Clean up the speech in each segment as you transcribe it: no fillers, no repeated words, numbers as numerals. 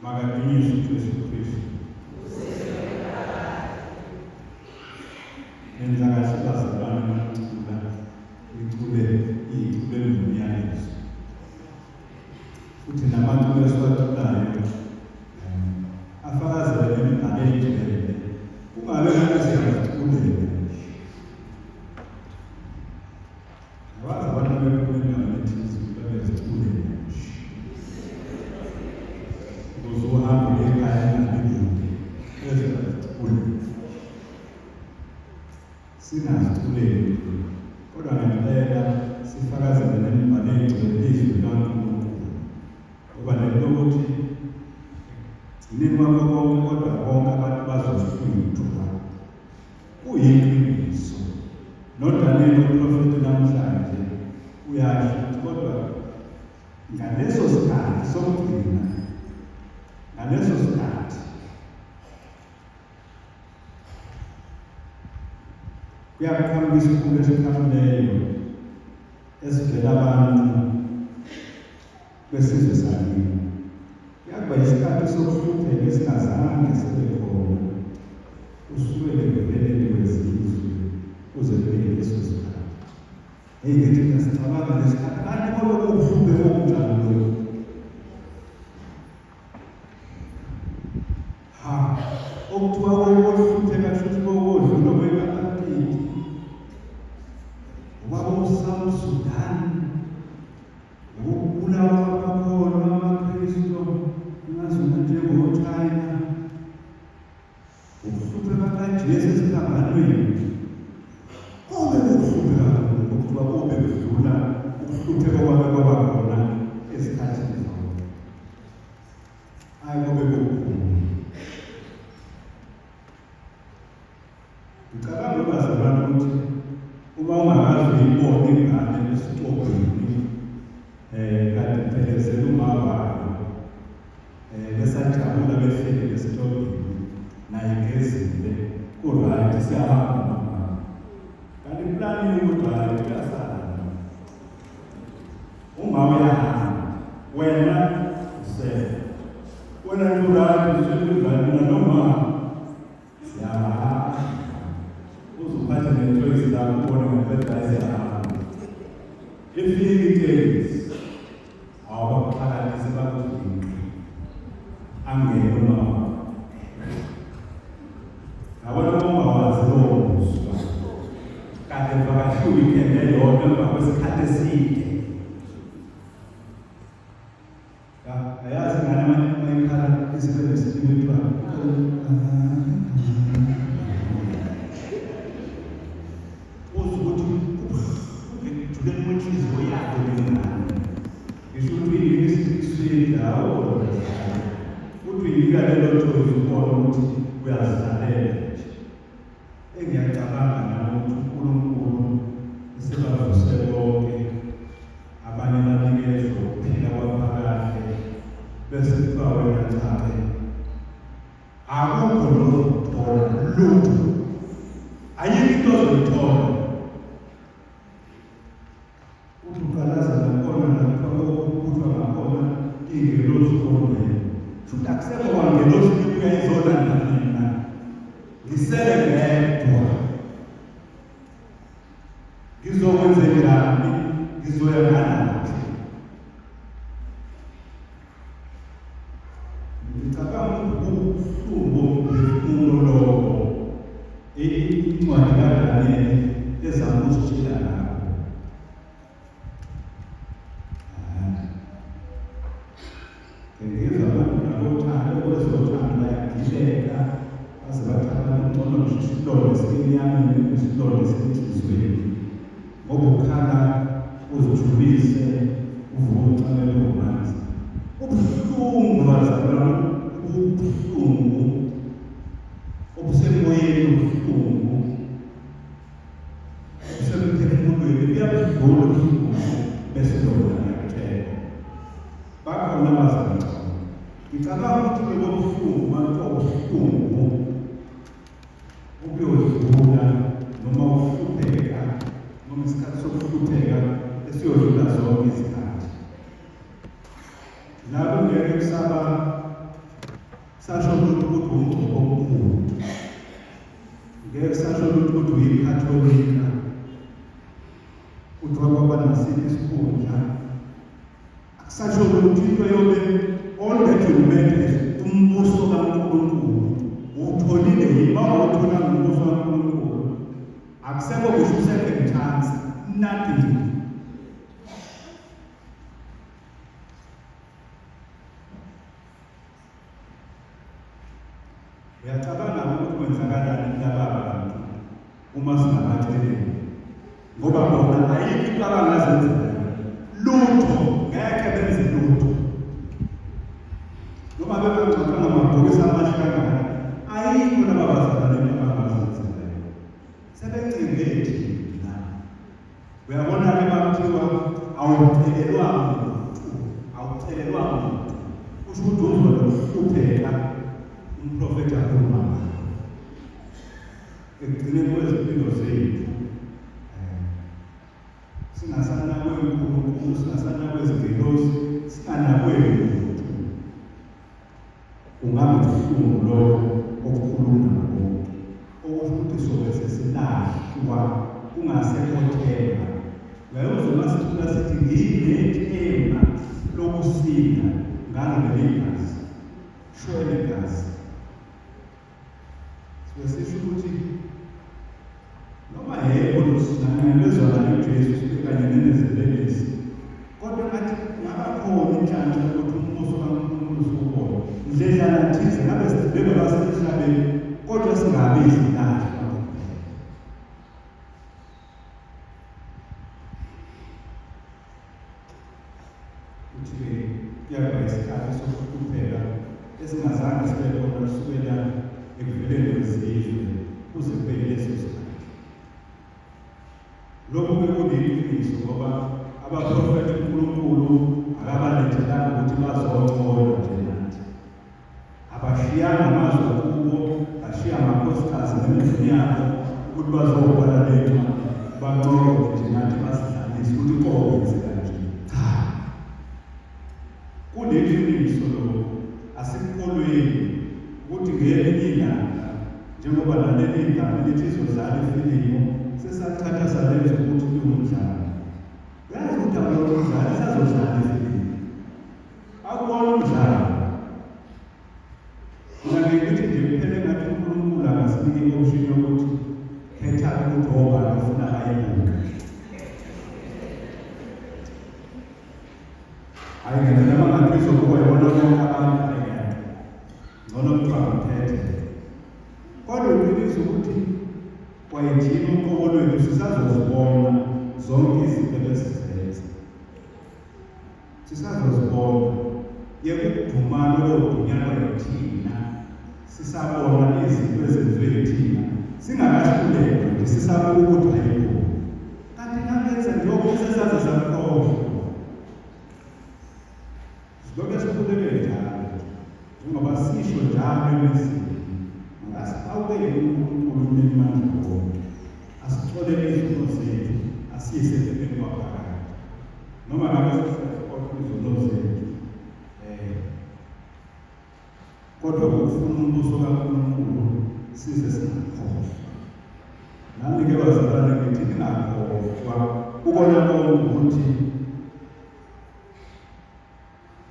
Makadunyiswe uJesu Kristu. Yenza kahle bazalwane bacula icule nomyalezo. Futhi nabantu beswatulayo afakazele imibhalo ejwayele kungabe ngazicule. Abazi abantu bekhuluma ngethizi bezicule nje. Uzohamba ekhaya ngabikude ezicule. Sinazicule kodwa ngempela sifakazele nemibhalo ejwayele izwi laNkulunkulu. Ngoba lento ukuthi gcineni kwakho konke kodwa bonke abantu bazohlutshwa kuyiqiniso. NoDaniel uprofeti namhlanje uyasho kodwa ngaleso sikhathi sokugcina, ngaleso sikhathi kuyaqhakambisa ikhulu esiqhamuleyo esivela abantu besizwe sakini. Kuyakuba isikhathi sokuhlupheka esingazange sibe khona kusukela ekuveleni kwezizwe kuze kube leso sikhathi. Ngithi ngasicabanga lesikhathi kanti ngoba kuhlupheka okunjalo lokho. Okuthiwa kokuhlupheka futhi kokodlula kwekapatiti ubaba Sudan ukubulawa kwamakhono amaKristu ingazona njengo-China ukuhlupheka kaJesu esiphambanweni kube kuhlupheka okuthiwa kube kudlula ukuhlupheka kwake kwaba khona esikhathini zonke. Hayi kube kukhulu. Ngicabanga bazalwane ukuthi uma ungakaze uyibone ingane esitobhini kanti phelezela umawayo besajabula befike esitobhini naye ngezile kuright siyahamba nomama kanti plani ukuthi hayi kuyasala uma uyahamba wena usele wena kuright usuyivana noma siyahamba uzuphathe nentoyizi lakho ubone ngempela siyahamba ifike iteksi awubaphakathi sebakudinga angeke noma ngabona ungawazi lowo muzwa kade vakashiwe weekend eyodwa emva kwesikhathi eside. Ayazi ngane mayikhala isibele spiritual uyazilalela nje. Engiyacabanga nami ukuthi uNkulunkulu esebavuse bonke abanye banikezwe ukuphila kwaphakade bese kuthiwa wena chaze akukho lutho lutho ayikho into ozoyithola uthi uqalaza nakhona nakhona ngakhona ingelosi khona futhi akusekho wangelosi uyayizona nina ngisele ngedwa ngizokwenza njani ngizoya nganathi. Ngicabanga ubuhlungu bemfundo lokho incwadi kaDaniel ezama ukusitshela ngakho. Ngizwa abantu nabothanda okwezothando bayagileka baze bathanda ngcono isitolo esinyameni isitolo esenhlizweni ngoba ukhala uzujulise uvuka ucamele umanzi ubuhlungu bazalwane ubuhlungu obusemoyeni ubuhlungu obusemphefumulweni buyabudlula ubuhlungu bese lona yakuthela bakhona bazalwane. Ngicabanga ukuthi lobo buhlungu bantu obuhlungu ubuyodlula noma uhlupheka noma isikhathi sokuhlupheka esiyodlula zonke izikhathi. Lapho ngeke kusaba kusasho ukuthi uyikhatholika kuthiwa kwaba nasiphi isikhundla akusasho ukuthi into yobe all that you met umbuso kaNkulunkulu utholile yiba uthola umbuso kaNkulunkulu akusekho kusho second chance nothing. Uyacabanga ukuthi kwenzakalani kulaba bantu uma singabaceleni ngoba bona ayikho into abangazenzela lutho ngeke benze lutho noma bebengxoxa ngamabhokisi amashangana ayikho laba bazalwane abangazenzela sebecingethi na uyabona-ke bakuthiwa awucelelwa muntu kusho ukuthi uzohlupheka umprofeti akhuluma ekugcineni kwezimpilo zethu singasanakwe uNkulunkulu singasanakwe izingelosi singanakwe muntu kungaba ubuhlungu lowo okukhuluma ngomuntu okusho ukuthi sobe sesilahlwa kungasekhotheka uyayozwa masithula sithi nginethemba lokusinda ngalo leli gazi shwele gazi sesisho ukuthi noma yebo lusinanezwa nayo Jesu sikanye nenezelelesi kodwa ngathi ngabakhona inhlanhla ukuthi umbuso kaNkulunkulu usubona ndledlana thize ngabe sibheke basemhlabeni kodwa singabe izilahla ukuthi kuyaba isikhathi sokuhlupheka esingazange sibe khona kusukela ekuveleni kwezizwe kuze kube leso sikhathi. Lokhu bekuyiqiniso ngoba abaprofeti uNkulunkulu akabalethelanga ukuthi bazohola nje nathi. Abashiyanga amazwi kubo, bashiya amakhosikazi nemizini yabo ukuthi bazobhala lethu banqobe nje nathi basidlalise ukuthi kokwenzeka nje. Cha. Kuneqiniso lokho asikholweni ukuthi ngelinye ilanga njengoba naleli igama lithi izodlala ifilimu sesathatha salenza ukuthi liwumdlalo. Uyazi ukuthi awumdlalo sazodlala ifilimu. Akubona umdlalo. Mina ngithi nje kuphele ngathi uNkulunkulu akasiniki option yokuthi khetha ukuthi obani ofuna ayibuke. Ayingena amangaqiso kuba yona bonke abantu ayingena. Ngcono kuthiwa ngithethe. Kodwa uqiniso ukuthi kwayethina uqobo lwethu sisazozibona zonke izinto esizenza. Sisazozibona yekudumana lokudunyana yethina sisabona izinto ezenziwe yithina singakashulelwa nje sisabona ukuthi ayikho. Kanti nangenza lokho sesaze sakhohlwa. Lokho esikhuleke njalo njengoba sisho njalo emizini asawubeke uNkulunkulu nemandla wonke asithole izinto zethu asiyise empilweni kwaphakade noma ngabe sifuna izinto zethu kodwa ukufuna umbuso kaNkulunkulu size singakhohlwa nami-ke bazalwane ngithi ningakhohlwa ukona konke ukuthi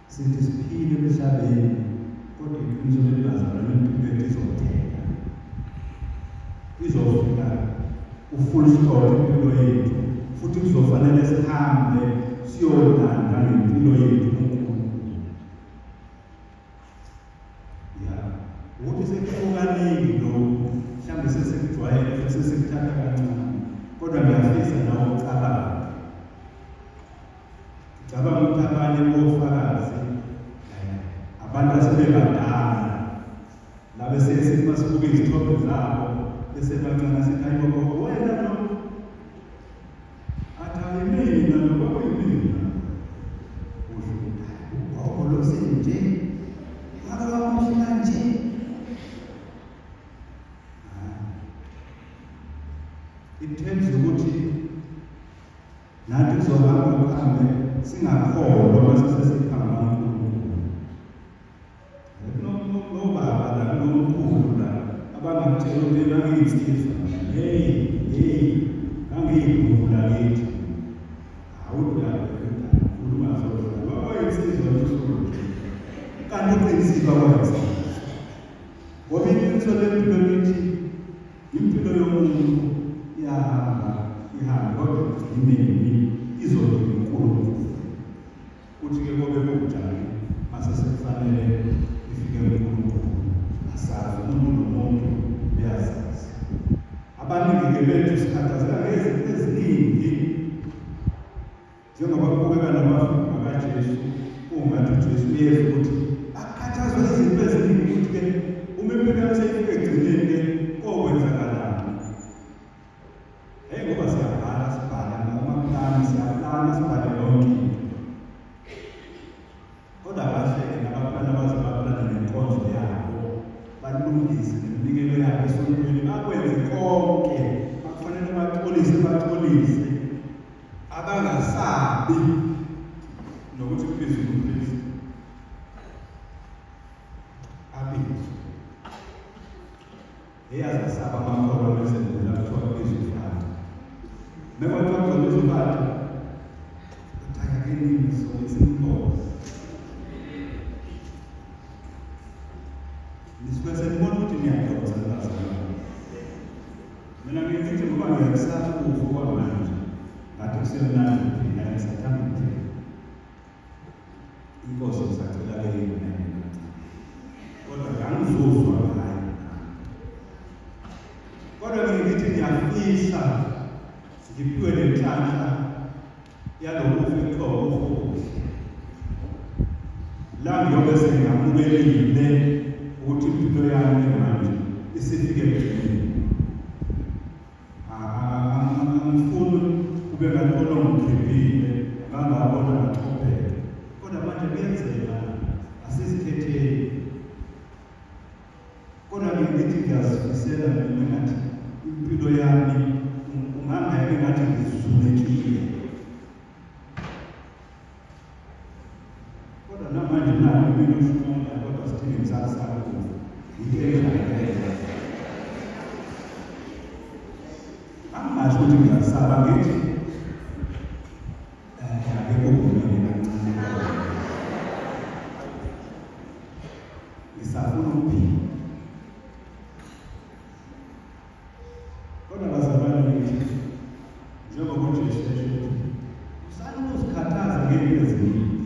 sithi siphile emhlabeni kodwa iqiniso lelibazalwane impilo yethu izofika ufull stop impilo yethu futhi kuzofanele sihambe siyolanda ngempilo yethu kuNkulunkulu. Ya, ukuthi sekuhlukanile lokhu mhlawumbe sesikujwayele futhi sesikuthatha kancane kodwa ngiyafisa nawe ucabanga. Ngicabanga ukuthi abanye bofakazi abantu asebebadala labe sesithi basibuke izithombe zabo bese bancane sithi hayi baba wena lo athayimina lo kwakuyimina usho lo senje akawamushila nje ithemba ukuthi nathi kuzohamba kuhambe singakholwa base sesiphanga uNkulunkulu. Nobaba la nomkhulu la bangitshela ukuthi nangiyinsizwa hey ngangiyibhula kithi awuyakhuluma wabayinsizwa losuku kanti uqinisile wakwenza ngoba impilo lempilo lithi impilo yomuntu ihamba kodwa imini izothi inkulu kuthi-ke kobe kunjani mase sekufanele ifike kuNkulunkulu asazi umuntu nomuntu uyazazi. Abaningi-ke bethu sikhathazeka ngezinto eziningi njengoba kubukeka namafilimu akaJesu ungathi uJesu uyeza ukuthi akhathazwe izinto eziningi ukuthi-ke uma impilo yami seyifike egcineni-ke kokwenzakalani. Ngoba siyabhala sibhala ngomaplani siyaplana sibhale yonke into kodwa abahleke nabaplani abaze baplana nenkonzo yabo balungise neminikelo yabo esontweni bakwenze konke bakufanele baxolise abangasabi nokuthi kuphezulu uKristu abizwe eyazasaba amakholwa besendela kuthiwa kuphezulu phakathi nekwathiwa kuphezulu phakathi uthakakeni sokusimboza nisuke senibona ukuthi niyadonsa lazana mina ngithi ngoba ngiyakusaba ukufa kwamanje ngathi kusemnandi phela ngisathanda ukuphila inkosi ngisacela yini kodwa ngangizuzwa ngayo kodwa ngithi ngiyafisa ngiphiwe lenhlanhla yalokufa ekuthiwa la ngiyobe sengamukelile ukuthi impilo yami manje isifike ekugcineni. Angifuni kube ngathona ngikhiphile ngangabona ngachophela kodwa manje kuyenzeka asizikhetheli kodwa ngithi ngiyazifisela mina ngathi impilo yami ungangeke ngathi ngizulekile kodwa namanje nayo impilo ushumela kodwa sidinga ngisasala ukufa angasho ukuthi ngiyasaba ngithi ngisafuna ukuphila kodwa bazalwane ngithi njengoba uJesu esho usale uzikhathaza ngezinto eziningi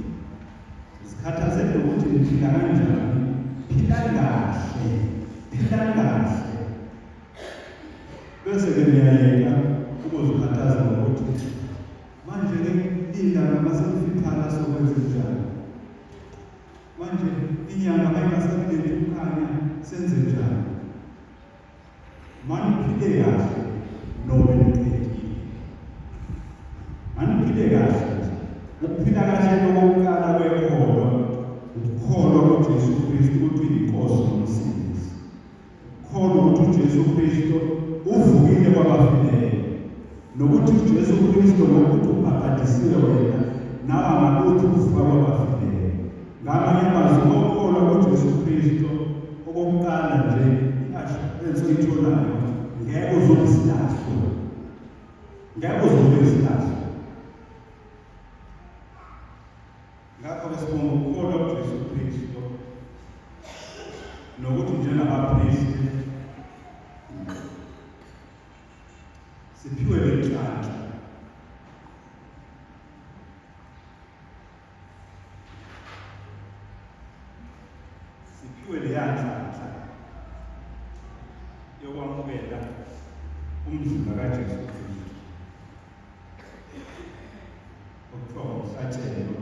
zikhathazele ukuthi niphila kanjani phila kahle bese-ke niyayeka ukuzikhathaza ngokuthi manje-ke iy'ndaba masekufiphala sokwenza njani manje inyanga mayingasakuleti ukukhanya senze njani maniphile kahle noma niqedile maniphile kahle ukuphila kahle lokuqala kwekholwa ukukholwa kuJesu Kristu ukuthi uyinkosi nomsindisi ukukholwa ukuthi uJesu Kristu uvukile kwabafileyo nokuthi uJesu Kristu ngokuthi ubhapathisile wena nawe angakuthi uvuka kwabafileyo ngamanye amazwi ukukholwa kuJesu Kristu okokuqala nje ensoyitholayo ngeke uzobisilahlwa ngakho-ke sibonga ukukholwa kuJesu Kristu nokuthi njengabapristi siphiwe lenhlanhla leyanhlanhla yokwamukela umzimba kaJesu Kristu okuthiwa umhlatshelo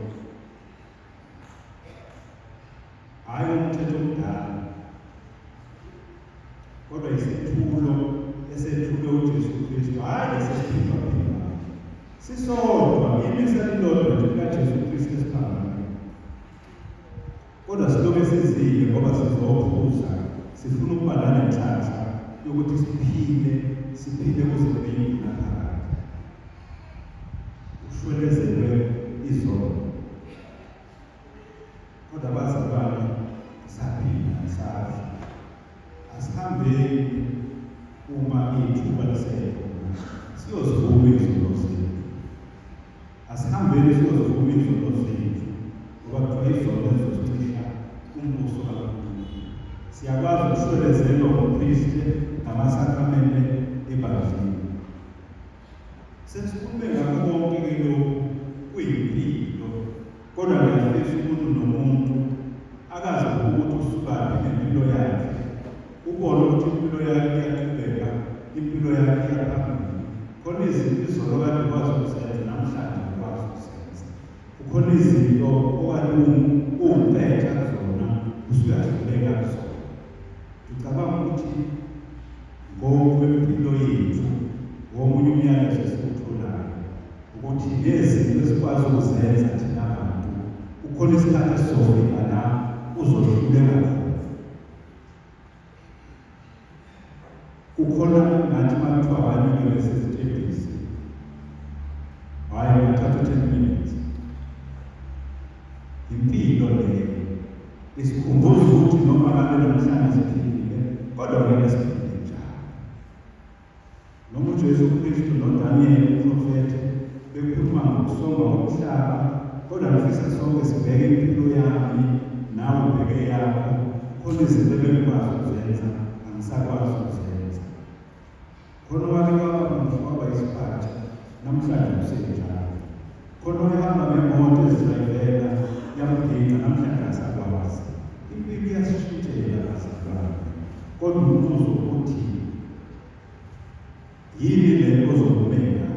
hhayi umthetho omdala kodwa isethulo esethule uJesu Kristu hhayi lesesiphindwaphindwayo sisodwa imisa lilodwa nje kaJesu Kristu esiphambanayo kodwa silobe sizile ngoba sizophuza sifuna ukuba nanenhlanhla yokuthi siphile kuze kube yingunaphakade ushwelezelwe izono kodwa bazalwane saphila sadla asihambeni uma ithuba lisekhona siyozivuma izono zethu. Asihambeni siyozivuma izono zethu ngoba kuthiwa izono zizosicisha umbuso kaNkulunkulu. Siyakwazi ukuswelezelwa ngompristi namasakramente ebandleni. Sesikhulume ngakho konke-ke lokhu kuyimpilo, kodwa ngiyafisa umuntu nomuntu akazi ukuthi usukaphi nempilo yakhe, ubone ukuthi impilo yakhe iyaqhubeka, impilo yakhe iyaphambili. Khona izinto izolo kade ukwazi ukuzenza namhlanje ukwazi ukuzenza. Kukhona izinto okade uwumpetha kuzona usuyaqhubeka kuzona. Ngicabanga ukuthi ngokwempilo yethu, ngomunye umyalezo esiwutholayo ukuthi nezinto esikwazi ukuzenza thina bantu, ukhona isikhathi esizofika la uzohluleka khona. Kukhona ngathi uma kuthiwa abanike besezitebhisi, hhayi ungathatha 10 minutes. Impilo leyo isikhumbuza ukuthi noma ngabe namhlanje siphilile, kodwa ngeke siphile njalo. Noma uJesu Kristu noDaniel uprofethe bekhuluma ngokusonga komhlaba, kodwa ngifisa sonke sibheke impilo yami nawe ubheke yakho. Khona izinto ebengikwazi ukuzenza angisakwazi ukuzenza. Khona wake waba isiphathi namhlanje usenjalo. Khona wahamba ngemoto ezidrayivela yamudinga namhlanje asakwazi. Impilo iyasishintshela azalwane. Kodwa umbuzo ukuthi yini le ozovumela?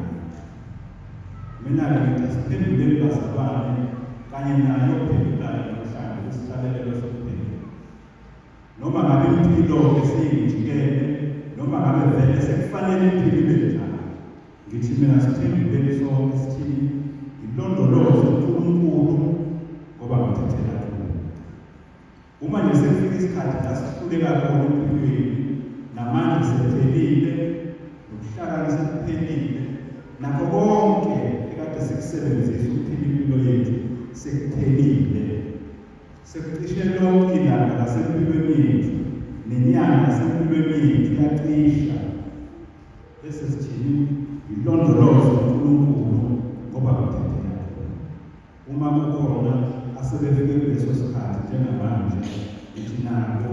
Mina ngithi asiphenduleni bazalwane kanye nayo ophendulayo namhlanje isihlalelelo sokuphila. Noma ngabe impilo esiyijikele, noma ngabe vele sekufanele impilo ibe njalo. Ngithi mina siphenduleni sonke sithi ilondoloze uNkulunkulu ngoba ngithethela kuye. Uma nje sekufika isikhathi la sihluleka khona empilweni, namandla sephelile, nokuhlakani sekuphelile, nakho konke ekade sikusebenzisa ukuphila impilo yethu sekuphelile. Sekucishe lonke ilanga lasempilweni yethu nenyanga lasempilweni yethu iyacisha. Bese sithini? Ilondoloze uNkulunkulu ngoba ngithethela kuye. Uma kukhona asebefike kuleso sikhathi njengamanje, ngithi nabo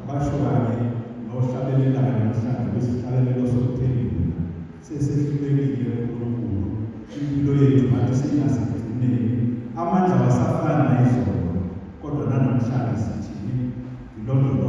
abashokanye nohlabelelana namhlanje besihlalelelo sokuphendula sesehlulekile uNkulunkulu. Impilo yethu ngathi singasigcineni, amandla wasafana nayizolo, kodwa nanamhlanje sithini? Ilondoloze